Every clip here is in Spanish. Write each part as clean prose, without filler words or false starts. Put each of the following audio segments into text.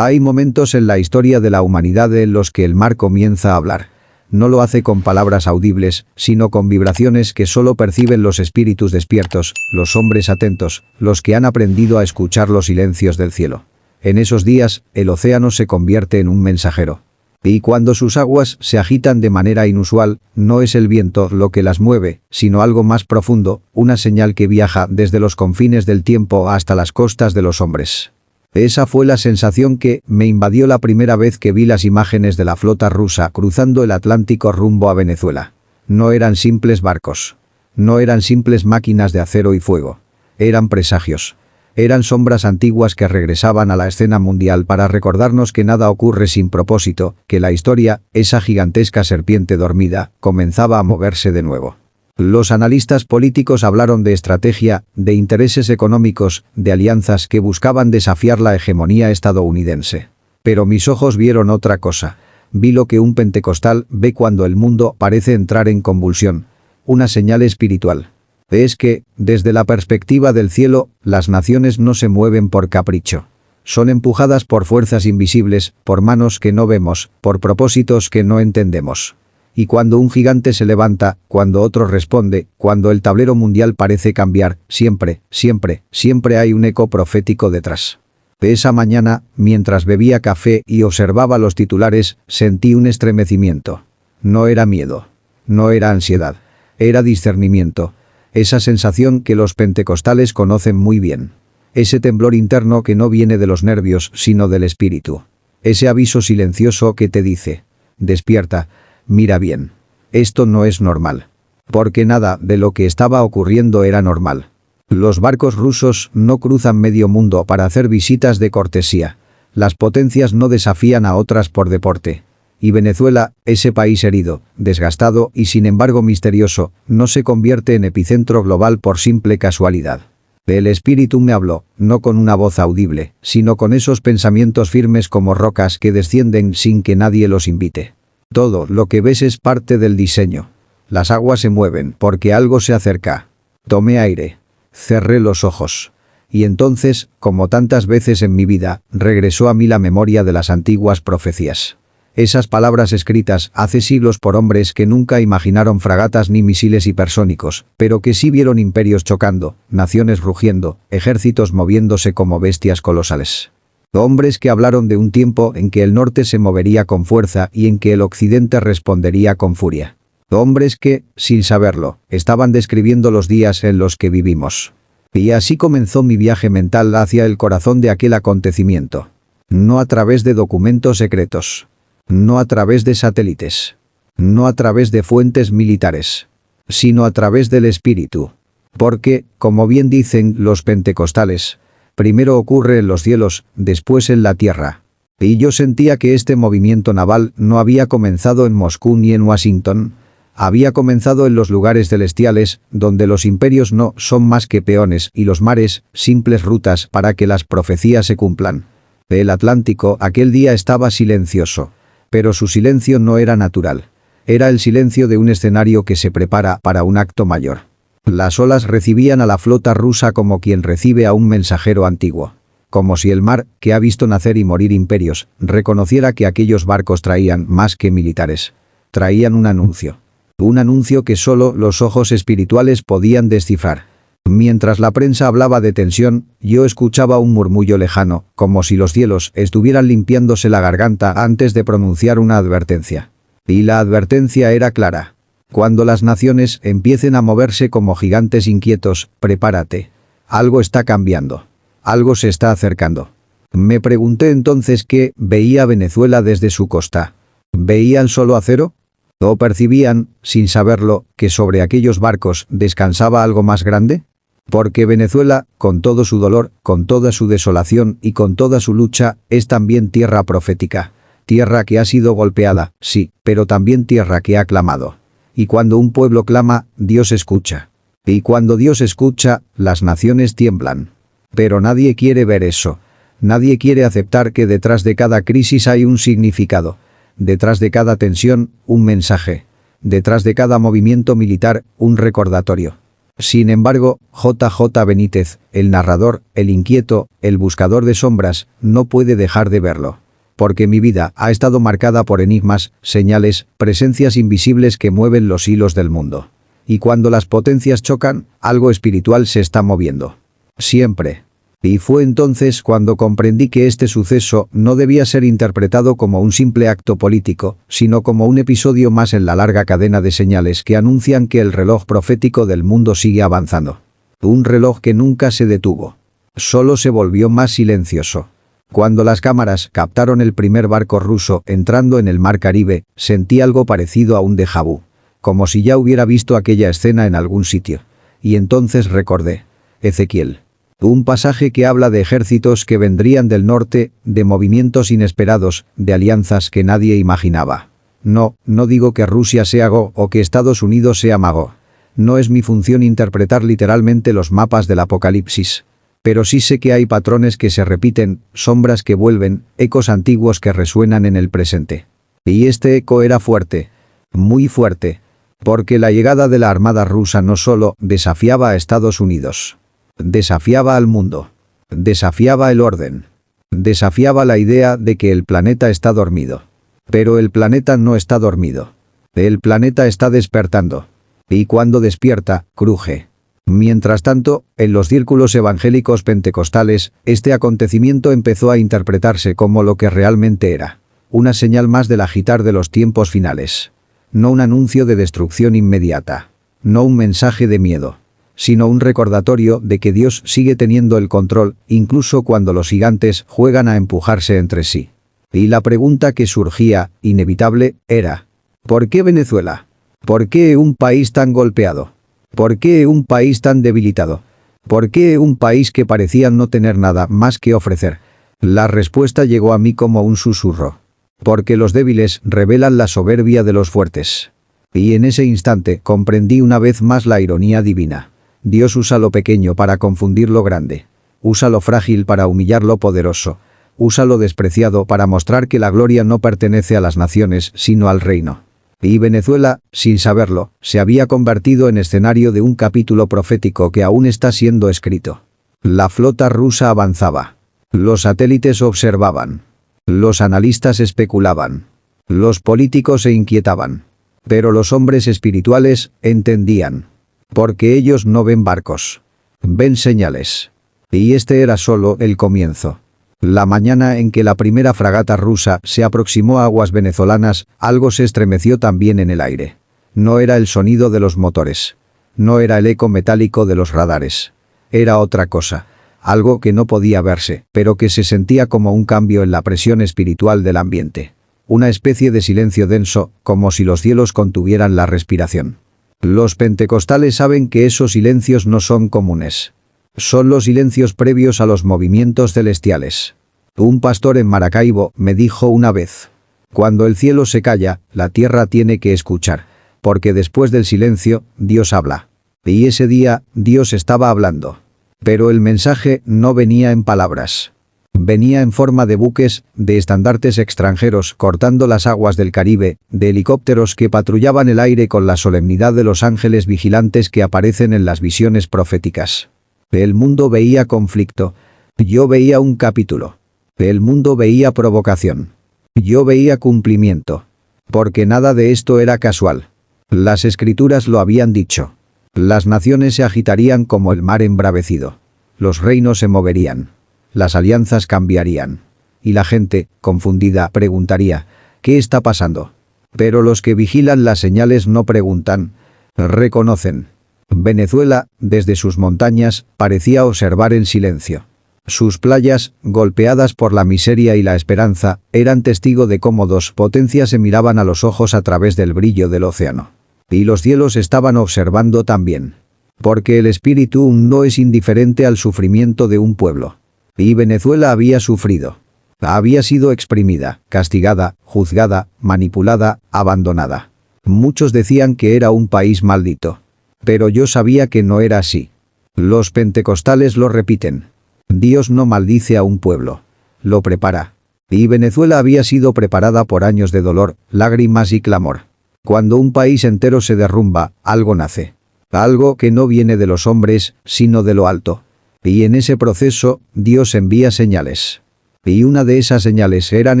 Hay momentos en la historia de la humanidad en los que el mar comienza a hablar. No lo hace con palabras audibles, sino con vibraciones que solo perciben los espíritus despiertos, los hombres atentos, los que han aprendido a escuchar los silencios del cielo. En esos días, el océano se convierte en un mensajero. Y cuando sus aguas se agitan de manera inusual, no es el viento lo que las mueve, sino algo más profundo, una señal que viaja desde los confines del tiempo hasta las costas de los hombres. Esa fue la sensación que me invadió la primera vez que vi las imágenes de la flota rusa cruzando el Atlántico rumbo a Venezuela. No eran simples barcos. No eran simples máquinas de acero y fuego. Eran presagios. Eran sombras antiguas que regresaban a la escena mundial para recordarnos que nada ocurre sin propósito, que la historia, esa gigantesca serpiente dormida, comenzaba a moverse de nuevo. Los analistas políticos hablaron de estrategia, de intereses económicos, de alianzas que buscaban desafiar la hegemonía estadounidense. Pero mis ojos vieron otra cosa. Vi lo que un pentecostal ve cuando el mundo parece entrar en convulsión. Una señal espiritual. Es que, desde la perspectiva del cielo, las naciones no se mueven por capricho. Son empujadas por fuerzas invisibles, por manos que no vemos, por propósitos que no entendemos. Y cuando un gigante se levanta, cuando otro responde, cuando el tablero mundial parece cambiar, siempre, siempre, siempre hay un eco profético detrás. Esa mañana, mientras bebía café y observaba los titulares, sentí un estremecimiento. No era miedo. No era ansiedad. Era discernimiento. Esa sensación que los pentecostales conocen muy bien. Ese temblor interno que no viene de los nervios, sino del espíritu. Ese aviso silencioso que te dice: despierta, mira bien. Esto no es normal. Porque nada de lo que estaba ocurriendo era normal. Los barcos rusos no cruzan medio mundo para hacer visitas de cortesía. Las potencias no desafían a otras por deporte. Y Venezuela, ese país herido, desgastado y sin embargo misterioso, no se convierte en epicentro global por simple casualidad. El espíritu me habló, no con una voz audible, sino con esos pensamientos firmes como rocas que descienden sin que nadie los invite. Todo lo que ves es parte del diseño. Las aguas se mueven porque algo se acerca. Tomé aire. Cerré los ojos. Y entonces, como tantas veces en mi vida, regresó a mí la memoria de las antiguas profecías. Esas palabras escritas hace siglos por hombres que nunca imaginaron fragatas ni misiles hipersónicos, pero que sí vieron imperios chocando, naciones rugiendo, ejércitos moviéndose como bestias colosales. Hombres que hablaron de un tiempo en que el norte se movería con fuerza y en que el occidente respondería con furia. Hombres que, sin saberlo, estaban describiendo los días en los que vivimos. Y así comenzó mi viaje mental hacia el corazón de aquel acontecimiento. No a través de documentos secretos. No a través de satélites. No a través de fuentes militares. Sino a través del espíritu. Porque, como bien dicen los pentecostales, primero ocurre en los cielos, después en la tierra. Y yo sentía que este movimiento naval no había comenzado en Moscú ni en Washington. Había comenzado en los lugares celestiales, donde los imperios no son más que peones y los mares, simples rutas para que las profecías se cumplan. El Atlántico aquel día estaba silencioso. Pero su silencio no era natural. Era el silencio de un escenario que se prepara para un acto mayor. Las olas recibían a la flota rusa como quien recibe a un mensajero antiguo. Como si el mar, que ha visto nacer y morir imperios, reconociera que aquellos barcos traían más que militares. Traían un anuncio. Un anuncio que solo los ojos espirituales podían descifrar. Mientras la prensa hablaba de tensión, yo escuchaba un murmullo lejano, como si los cielos estuvieran limpiándose la garganta antes de pronunciar una advertencia. Y la advertencia era clara. Cuando las naciones empiecen a moverse como gigantes inquietos, prepárate. Algo está cambiando. Algo se está acercando. Me pregunté entonces qué veía Venezuela desde su costa. ¿Veían solo acero? ¿O percibían, sin saberlo, que sobre aquellos barcos descansaba algo más grande? Porque Venezuela, con todo su dolor, con toda su desolación y con toda su lucha, es también tierra profética. Tierra que ha sido golpeada, sí, pero también tierra que ha clamado. Y cuando un pueblo clama, Dios escucha. Y cuando Dios escucha, las naciones tiemblan. Pero nadie quiere ver eso. Nadie quiere aceptar que detrás de cada crisis hay un significado. Detrás de cada tensión, un mensaje. Detrás de cada movimiento militar, un recordatorio. Sin embargo, J. Benítez, el narrador, el inquieto, el buscador de sombras, no puede dejar de verlo. Porque mi vida ha estado marcada por enigmas, señales, presencias invisibles que mueven los hilos del mundo. Y cuando las potencias chocan, algo espiritual se está moviendo. Siempre. Y fue entonces cuando comprendí que este suceso no debía ser interpretado como un simple acto político, sino como un episodio más en la larga cadena de señales que anuncian que el reloj profético del mundo sigue avanzando. Un reloj que nunca se detuvo. Solo se volvió más silencioso. Cuando las cámaras captaron el primer barco ruso entrando en el mar Caribe, sentí algo parecido a un déjà vu. Como si ya hubiera visto aquella escena en algún sitio. Y entonces recordé. Ezequiel. Un pasaje que habla de ejércitos que vendrían del norte, de movimientos inesperados, de alianzas que nadie imaginaba. No digo que Rusia sea Gog o que Estados Unidos sea Magog. No es mi función interpretar literalmente los mapas del apocalipsis. Pero sí sé que hay patrones que se repiten, sombras que vuelven, ecos antiguos que resuenan en el presente. Y este eco era fuerte. Muy fuerte. Porque la llegada de la armada rusa no solo desafiaba a Estados Unidos. Desafiaba al mundo. Desafiaba el orden. Desafiaba la idea de que el planeta está dormido. Pero el planeta no está dormido. El planeta está despertando. Y cuando despierta, cruje. Mientras tanto, en los círculos evangélicos pentecostales, este acontecimiento empezó a interpretarse como lo que realmente era. Una señal más del agitar de los tiempos finales. No un anuncio de destrucción inmediata. No un mensaje de miedo. Sino un recordatorio de que Dios sigue teniendo el control, incluso cuando los gigantes juegan a empujarse entre sí. Y la pregunta que surgía, inevitable, era: ¿por qué Venezuela? ¿Por qué un país tan golpeado? ¿Por qué un país tan debilitado? ¿Por qué un país que parecía no tener nada más que ofrecer? La respuesta llegó a mí como un susurro. Porque los débiles revelan la soberbia de los fuertes. Y en ese instante comprendí una vez más la ironía divina. Dios usa lo pequeño para confundir lo grande. Usa lo frágil para humillar lo poderoso. Usa lo despreciado para mostrar que la gloria no pertenece a las naciones, sino al reino. Y Venezuela, sin saberlo, se había convertido en escenario de un capítulo profético que aún está siendo escrito. La flota rusa avanzaba. Los satélites observaban. Los analistas especulaban. Los políticos se inquietaban. Pero los hombres espirituales entendían. Porque ellos no ven barcos. Ven señales. Y este era solo el comienzo. La mañana en que la primera fragata rusa se aproximó a aguas venezolanas, algo se estremeció también en el aire. No era el sonido de los motores. No era el eco metálico de los radares. Era otra cosa. Algo que no podía verse, pero que se sentía como un cambio en la presión espiritual del ambiente. Una especie de silencio denso, como si los cielos contuvieran la respiración. Los pentecostales saben que esos silencios no son comunes. Son los silencios previos a los movimientos celestiales. Un pastor en Maracaibo me dijo una vez: cuando el cielo se calla, la tierra tiene que escuchar. Porque después del silencio, Dios habla. Y ese día, Dios estaba hablando. Pero el mensaje no venía en palabras. Venía en forma de buques, de estandartes extranjeros cortando las aguas del Caribe, de helicópteros que patrullaban el aire con la solemnidad de los ángeles vigilantes que aparecen en las visiones proféticas. El mundo veía conflicto. Yo veía un capítulo. El mundo veía provocación. Yo veía cumplimiento. Porque nada de esto era casual. Las escrituras lo habían dicho. Las naciones se agitarían como el mar embravecido. Los reinos se moverían. Las alianzas cambiarían. Y la gente, confundida, preguntaría: ¿qué está pasando? Pero los que vigilan las señales no preguntan, reconocen. Venezuela, desde sus montañas, parecía observar en silencio. Sus playas, golpeadas por la miseria y la esperanza, eran testigo de cómo dos potencias se miraban a los ojos a través del brillo del océano. Y los cielos estaban observando también. Porque el espíritu no es indiferente al sufrimiento de un pueblo. Y Venezuela había sufrido. Había sido exprimida, castigada, juzgada, manipulada, abandonada. Muchos decían que era un país maldito. Pero yo sabía que no era así. Los pentecostales lo repiten. Dios no maldice a un pueblo. Lo prepara. Y Venezuela había sido preparada por años de dolor, lágrimas y clamor. Cuando un país entero se derrumba, algo nace. Algo que no viene de los hombres, sino de lo alto. Y en ese proceso, Dios envía señales. Y una de esas señales eran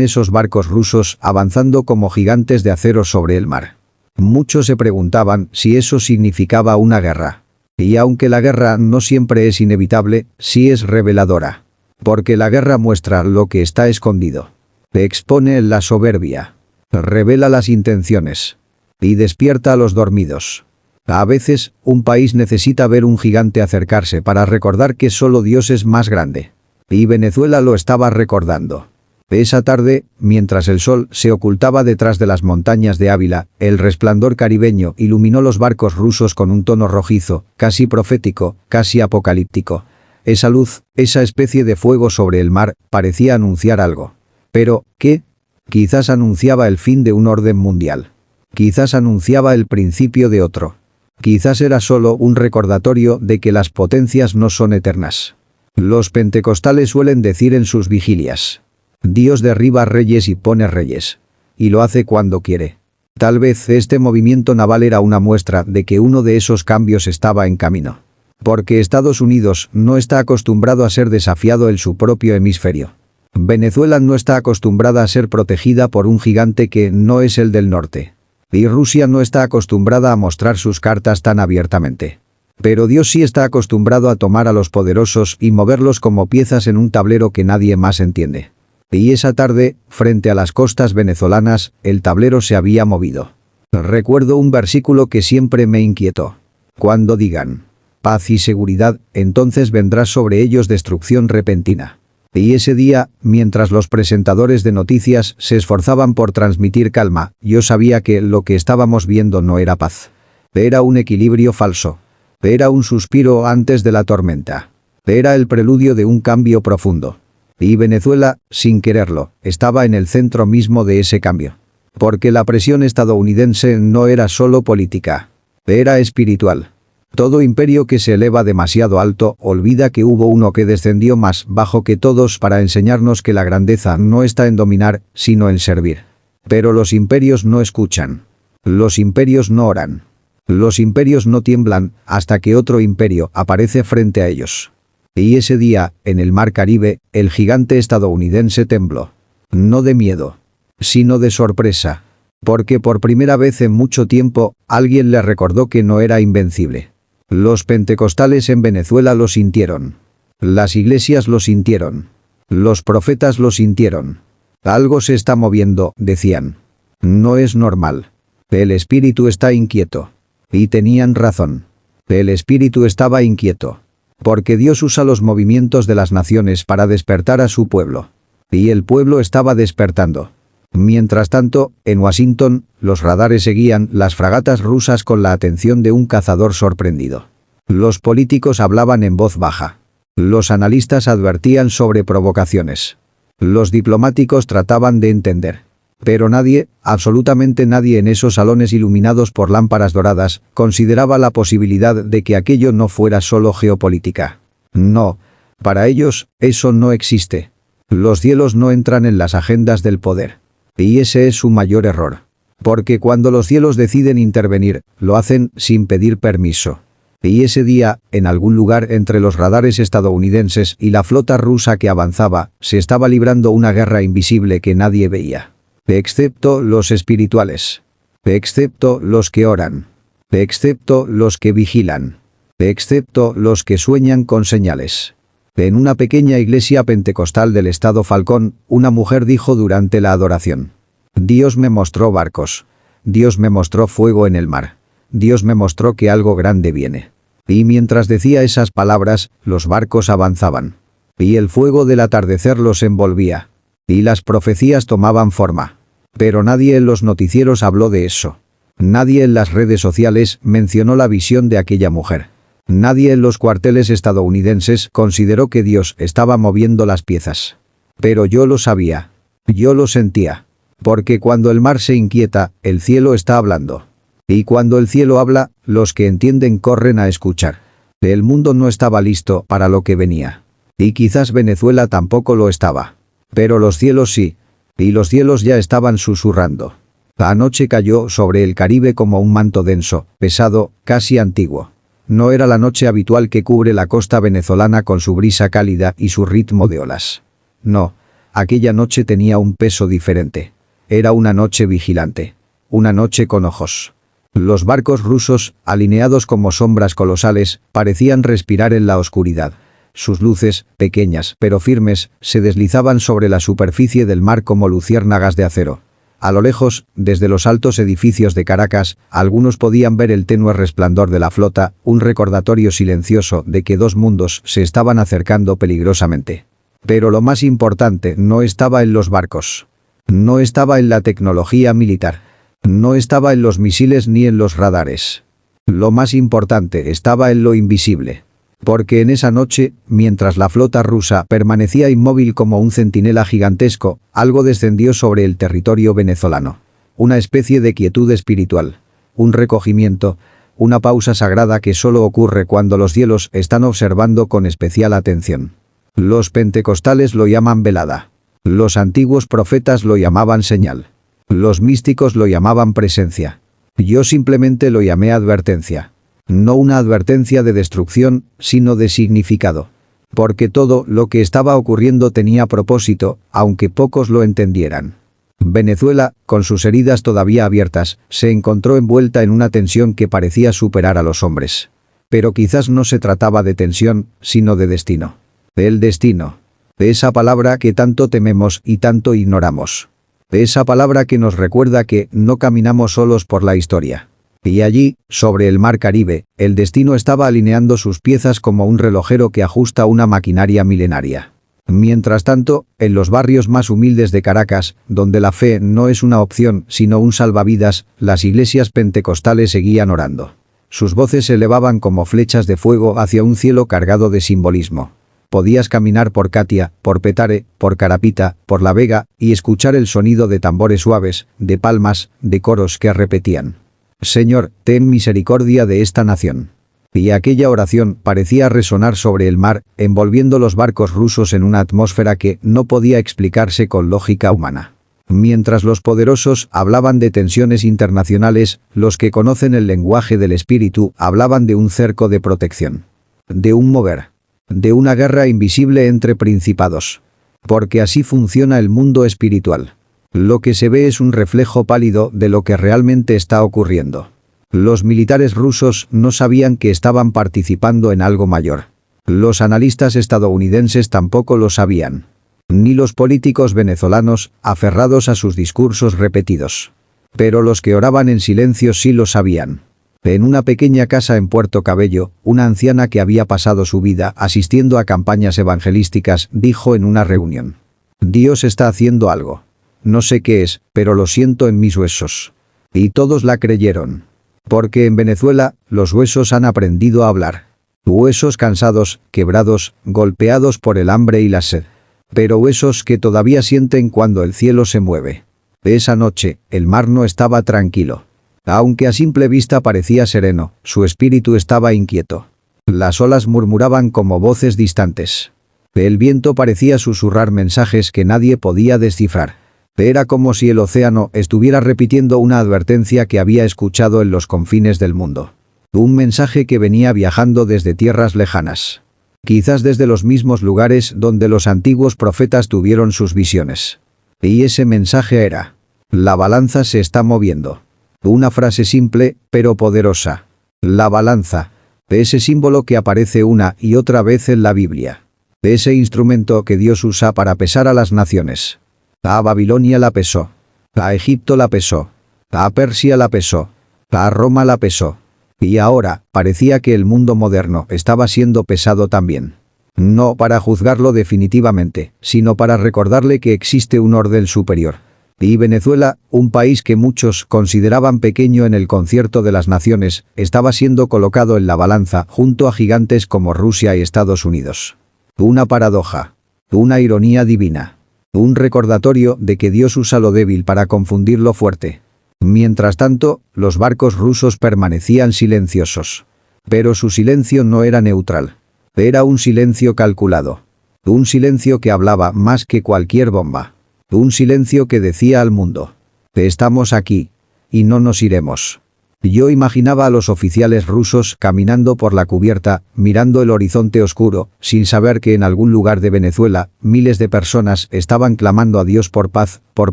esos barcos rusos avanzando como gigantes de acero sobre el mar. Muchos se preguntaban si eso significaba una guerra. Y aunque la guerra no siempre es inevitable, sí es reveladora. Porque la guerra muestra lo que está escondido. Expone la soberbia. Revela las intenciones. Y despierta a los dormidos. A veces, un país necesita ver un gigante acercarse para recordar que solo Dios es más grande. Y Venezuela lo estaba recordando. Esa tarde, mientras el sol se ocultaba detrás de las montañas de Ávila, el resplandor caribeño iluminó los barcos rusos con un tono rojizo, casi profético, casi apocalíptico. Esa luz, esa especie de fuego sobre el mar, parecía anunciar algo. Pero, ¿qué? Quizás anunciaba el fin de un orden mundial. Quizás anunciaba el principio de otro. Quizás era solo un recordatorio de que las potencias no son eternas. Los pentecostales suelen decir en sus vigilias: Dios derriba reyes y pone reyes. Y lo hace cuando quiere. Tal vez este movimiento naval era una muestra de que uno de esos cambios estaba en camino. Porque Estados Unidos no está acostumbrado a ser desafiado en su propio hemisferio. Venezuela no está acostumbrada a ser protegida por un gigante que no es el del norte. Y Rusia no está acostumbrada a mostrar sus cartas tan abiertamente. Pero Dios sí está acostumbrado a tomar a los poderosos y moverlos como piezas en un tablero que nadie más entiende. Y esa tarde, frente a las costas venezolanas, el tablero se había movido. Recuerdo un versículo que siempre me inquietó. Cuando digan paz y seguridad, entonces vendrá sobre ellos destrucción repentina. Y ese día, mientras los presentadores de noticias se esforzaban por transmitir calma, yo sabía que lo que estábamos viendo no era paz. Era un equilibrio falso. Era un suspiro antes de la tormenta. Era el preludio de un cambio profundo. Y Venezuela, sin quererlo, estaba en el centro mismo de ese cambio. Porque la presión estadounidense no era solo política. Era espiritual. Todo imperio que se eleva demasiado alto olvida que hubo uno que descendió más bajo que todos para enseñarnos que la grandeza no está en dominar, sino en servir. Pero los imperios no escuchan. Los imperios no oran. Los imperios no tiemblan hasta que otro imperio aparece frente a ellos. Y ese día, en el mar Caribe, el gigante estadounidense tembló. No de miedo, sino de sorpresa. Porque por primera vez en mucho tiempo, alguien le recordó que no era invencible. Los pentecostales en Venezuela lo sintieron. Las iglesias lo sintieron. Los profetas lo sintieron. Algo se está moviendo, decían. No es normal. El espíritu está inquieto. Y tenían razón. El espíritu estaba inquieto. Porque Dios usa los movimientos de las naciones para despertar a su pueblo. Y el pueblo estaba despertando. Mientras tanto, en Washington, los radares seguían las fragatas rusas con la atención de un cazador sorprendido. Los políticos hablaban en voz baja. Los analistas advertían sobre provocaciones. Los diplomáticos trataban de entender. Pero nadie, absolutamente nadie en esos salones iluminados por lámparas doradas, consideraba la posibilidad de que aquello no fuera solo geopolítica. No. Para ellos, eso no existe. Los cielos no entran en las agendas del poder. Y ese es su mayor error. Porque cuando los cielos deciden intervenir, lo hacen sin pedir permiso. Y ese día, en algún lugar entre los radares estadounidenses y la flota rusa que avanzaba, se estaba librando una guerra invisible que nadie veía. Excepto los espirituales. Excepto los que oran. Excepto los que vigilan. Excepto los que sueñan con señales. En una pequeña iglesia pentecostal del estado Falcón, una mujer dijo durante la adoración: Dios me mostró barcos. Dios me mostró fuego en el mar. Dios me mostró que algo grande viene. Y mientras decía esas palabras, los barcos avanzaban. Y el fuego del atardecer los envolvía. Y las profecías tomaban forma. Pero nadie en los noticieros habló de eso. Nadie en las redes sociales mencionó la visión de aquella mujer. Nadie en los cuarteles estadounidenses consideró que Dios estaba moviendo las piezas. Pero yo lo sabía. Yo lo sentía. Porque cuando el mar se inquieta, el cielo está hablando. Y cuando el cielo habla, los que entienden corren a escuchar. El mundo no estaba listo para lo que venía. Y quizás Venezuela tampoco lo estaba. Pero los cielos sí. Y los cielos ya estaban susurrando. La noche cayó sobre el Caribe como un manto denso, pesado, casi antiguo. No era la noche habitual que cubre la costa venezolana con su brisa cálida y su ritmo de olas. No, aquella noche tenía un peso diferente. Era una noche vigilante. Una noche con ojos. Los barcos rusos, alineados como sombras colosales, parecían respirar en la oscuridad. Sus luces, pequeñas pero firmes, se deslizaban sobre la superficie del mar como luciérnagas de acero. A lo lejos, desde los altos edificios de Caracas, algunos podían ver el tenue resplandor de la flota, un recordatorio silencioso de que dos mundos se estaban acercando peligrosamente. Pero lo más importante no estaba en los barcos. No estaba en la tecnología militar. No estaba en los misiles ni en los radares. Lo más importante estaba en lo invisible. Porque en esa noche, mientras la flota rusa permanecía inmóvil como un centinela gigantesco, algo descendió sobre el territorio venezolano. Una especie de quietud espiritual. Un recogimiento, una pausa sagrada que solo ocurre cuando los cielos están observando con especial atención. Los pentecostales lo llaman velada. Los antiguos profetas lo llamaban señal. Los místicos lo llamaban presencia. Yo simplemente lo llamé advertencia. No una advertencia de destrucción, sino de significado. Porque todo lo que estaba ocurriendo tenía propósito, aunque pocos lo entendieran. Venezuela, con sus heridas todavía abiertas, se encontró envuelta en una tensión que parecía superar a los hombres. Pero quizás no se trataba de tensión, sino de destino. El destino. Esa palabra que tanto tememos y tanto ignoramos. Esa palabra que nos recuerda que no caminamos solos por la historia. Y allí, sobre el mar Caribe, el destino estaba alineando sus piezas como un relojero que ajusta una maquinaria milenaria. Mientras tanto, en los barrios más humildes de Caracas, donde la fe no es una opción sino un salvavidas, las iglesias pentecostales seguían orando. Sus voces se elevaban como flechas de fuego hacia un cielo cargado de simbolismo. Podías caminar por Catia, por Petare, por Carapita, por La Vega, y escuchar el sonido de tambores suaves, de palmas, de coros que repetían: Señor, ten misericordia de esta nación. Y aquella oración parecía resonar sobre el mar, envolviendo los barcos rusos en una atmósfera que no podía explicarse con lógica humana. Mientras los poderosos hablaban de tensiones internacionales, los que conocen el lenguaje del espíritu hablaban de un cerco de protección. De un mover. De una guerra invisible entre principados. Porque así funciona el mundo espiritual. Lo que se ve es un reflejo pálido de lo que realmente está ocurriendo. Los militares rusos no sabían que estaban participando en algo mayor. Los analistas estadounidenses tampoco lo sabían. Ni los políticos venezolanos, aferrados a sus discursos repetidos. Pero los que oraban en silencio sí lo sabían. En una pequeña casa en Puerto Cabello, una anciana que había pasado su vida asistiendo a campañas evangelísticas dijo en una reunión: Dios está haciendo algo. No sé qué es, pero lo siento en mis huesos. Y todos la creyeron. Porque en Venezuela, los huesos han aprendido a hablar. Huesos cansados, quebrados, golpeados por el hambre y la sed. Pero huesos que todavía sienten cuando el cielo se mueve. Esa noche, el mar no estaba tranquilo. Aunque a simple vista parecía sereno, su espíritu estaba inquieto. Las olas murmuraban como voces distantes. El viento parecía susurrar mensajes que nadie podía descifrar. Era como si el océano estuviera repitiendo una advertencia que había escuchado en los confines del mundo. Un mensaje que venía viajando desde tierras lejanas. Quizás desde los mismos lugares donde los antiguos profetas tuvieron sus visiones. Y ese mensaje era: la balanza se está moviendo. Una frase simple, pero poderosa. La balanza. Ese símbolo que aparece una y otra vez en la Biblia. Ese instrumento que Dios usa para pesar a las naciones. A Babilonia la pesó. A Egipto la pesó. A Persia la pesó. A Roma la pesó. Y ahora, parecía que el mundo moderno estaba siendo pesado también. No para juzgarlo definitivamente, sino para recordarle que existe un orden superior. Y Venezuela, un país que muchos consideraban pequeño en el concierto de las naciones, estaba siendo colocado en la balanza junto a gigantes como Rusia y Estados Unidos. Una paradoja. Una ironía divina. Un recordatorio de que Dios usa lo débil para confundir lo fuerte. Mientras tanto, los barcos rusos permanecían silenciosos. Pero su silencio no era neutral. Era un silencio calculado. Un silencio que hablaba más que cualquier bomba. Un silencio que decía al mundo: estamos aquí. Y no nos iremos. Yo imaginaba a los oficiales rusos caminando por la cubierta, mirando el horizonte oscuro, sin saber que en algún lugar de Venezuela, miles de personas estaban clamando a Dios por paz, por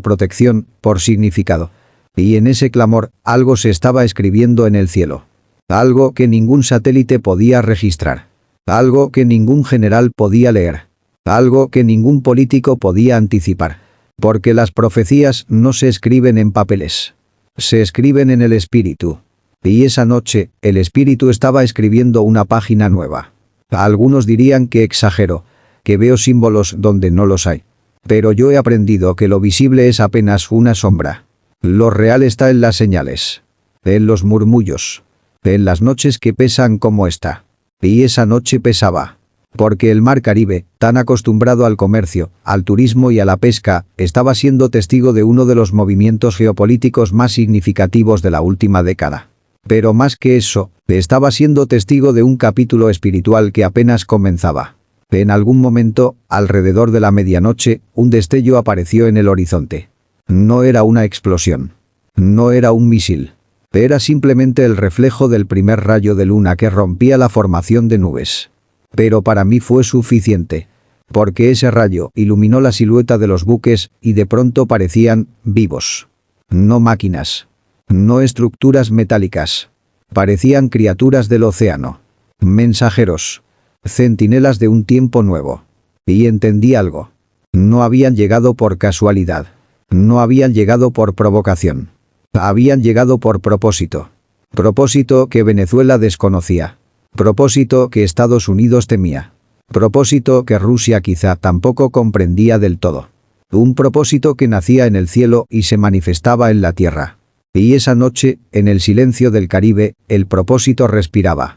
protección, por significado. Y en ese clamor, algo se estaba escribiendo en el cielo. Algo que ningún satélite podía registrar. Algo que ningún general podía leer. Algo que ningún político podía anticipar. Porque las profecías no se escriben en papeles. Se escriben en el espíritu. Y esa noche, el espíritu estaba escribiendo una página nueva. Algunos dirían que exagero, que veo símbolos donde no los hay. Pero yo he aprendido que lo visible es apenas una sombra. Lo real está en las señales. En los murmullos. En las noches que pesan como esta. Y esa noche pesaba. Porque el mar Caribe, tan acostumbrado al comercio, al turismo y a la pesca, estaba siendo testigo de uno de los movimientos geopolíticos más significativos de la última década. Pero más que eso, estaba siendo testigo de un capítulo espiritual que apenas comenzaba. En algún momento, alrededor de la medianoche, un destello apareció en el horizonte. No era una explosión. No era un misil. Era simplemente el reflejo del primer rayo de luna que rompía la formación de nubes. Pero para mí fue suficiente. Porque ese rayo iluminó la silueta de los buques y de pronto parecían vivos. No máquinas. No estructuras metálicas. Parecían criaturas del océano. Mensajeros. Centinelas de un tiempo nuevo. Y entendí algo. No habían llegado por casualidad. No habían llegado por provocación. Habían llegado por propósito. Propósito que Venezuela desconocía. Propósito que Estados Unidos temía. Propósito que Rusia quizá tampoco comprendía del todo. Un propósito que nacía en el cielo y se manifestaba en la tierra. Y esa noche, en el silencio del Caribe, el propósito respiraba.